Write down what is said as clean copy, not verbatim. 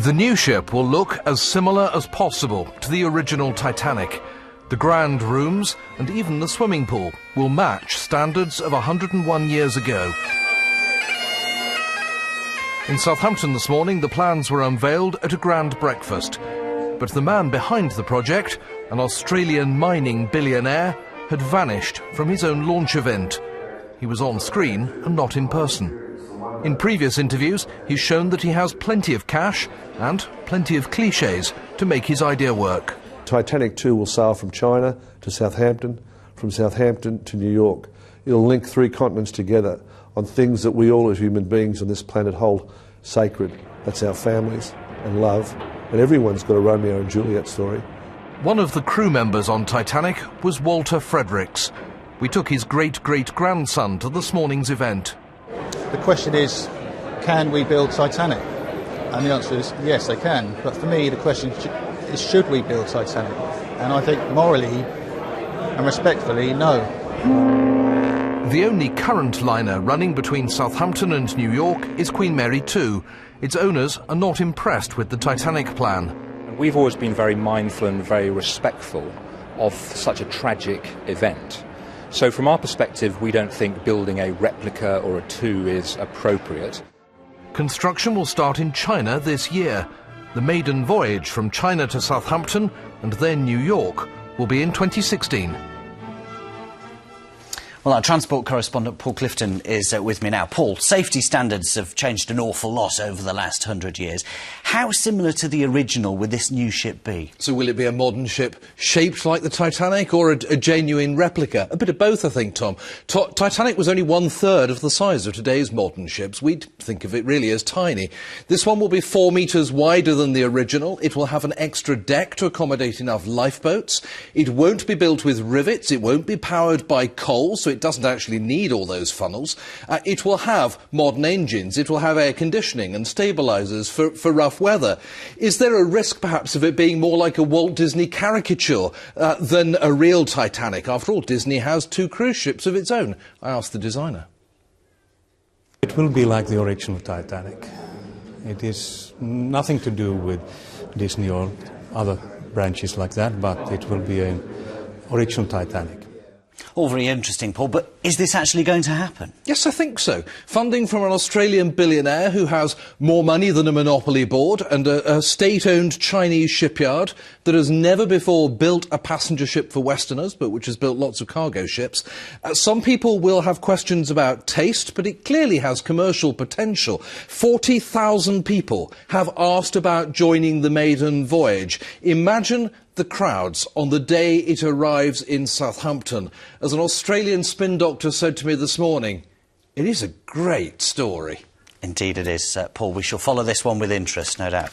The new ship will look as similar as possible to the original Titanic. The grand rooms and even the swimming pool will match standards of 101 years ago. In Southampton this morning, the plans were unveiled at a grand breakfast. But the man behind the project, an Australian mining billionaire, had vanished from his own launch event. He was on screen and not in person. In previous interviews, he's shown that he has plenty of cash and plenty of clichés to make his idea work. Titanic 2 will sail from China to Southampton, from Southampton to New York. It'll link 3 continents together on things that we all as human beings on this planet hold sacred. That's our families and love, and everyone's got a Romeo and Juliet story. One of the crew members on Titanic was Walter Fredericks. We took his great-great-grandson to this morning's event. The question is, can we build Titanic? And the answer is yes, they can. But for me, the question is, should we build Titanic? And I think morally and respectfully, no. The only current liner running between Southampton and New York is Queen Mary 2. Its owners are not impressed with the Titanic plan. We've always been very mindful and very respectful of such a tragic event. So from our perspective, we don't think building a replica or a 2 is appropriate. Construction will start in China this year. The maiden voyage from China to Southampton and then New York will be in 2016. Well, our transport correspondent Paul Clifton is with me now. Paul, safety standards have changed an awful lot over the last 100 years. How similar to the original will this new ship be? So will it be a modern ship shaped like the Titanic or a genuine replica? A bit of both, I think, Tom. Titanic was only 1/3 of the size of today's modern ships. We'd think of it really as tiny. This one will be 4 metres wider than the original. It will have an extra deck to accommodate enough lifeboats. It won't be built with rivets. It won't be powered by coal, so it doesn't actually need all those funnels. It will have modern engines. It will have air conditioning and stabilisers for rough weather. Is there a risk, perhaps, of it being more like a Walt Disney caricature than a real Titanic? After all, Disney has 2 cruise ships of its own. I asked the designer. It will be like the original Titanic. It is nothing to do with Disney or other branches like that, but it will be an original Titanic. All very interesting, Paul, but is this actually going to happen? Yes, I think so. Funding from an Australian billionaire who has more money than a monopoly board and a state-owned Chinese shipyard that has never before built a passenger ship for Westerners, but which has built lots of cargo ships. Some people will have questions about taste, but it clearly has commercial potential. 40,000 people have asked about joining the maiden voyage. Imagine the crowds on the day it arrives in Southampton. As an Australian spin doctor said to me this morning, it is a great story. Indeed it is, Paul. We shall follow this one with interest, no doubt.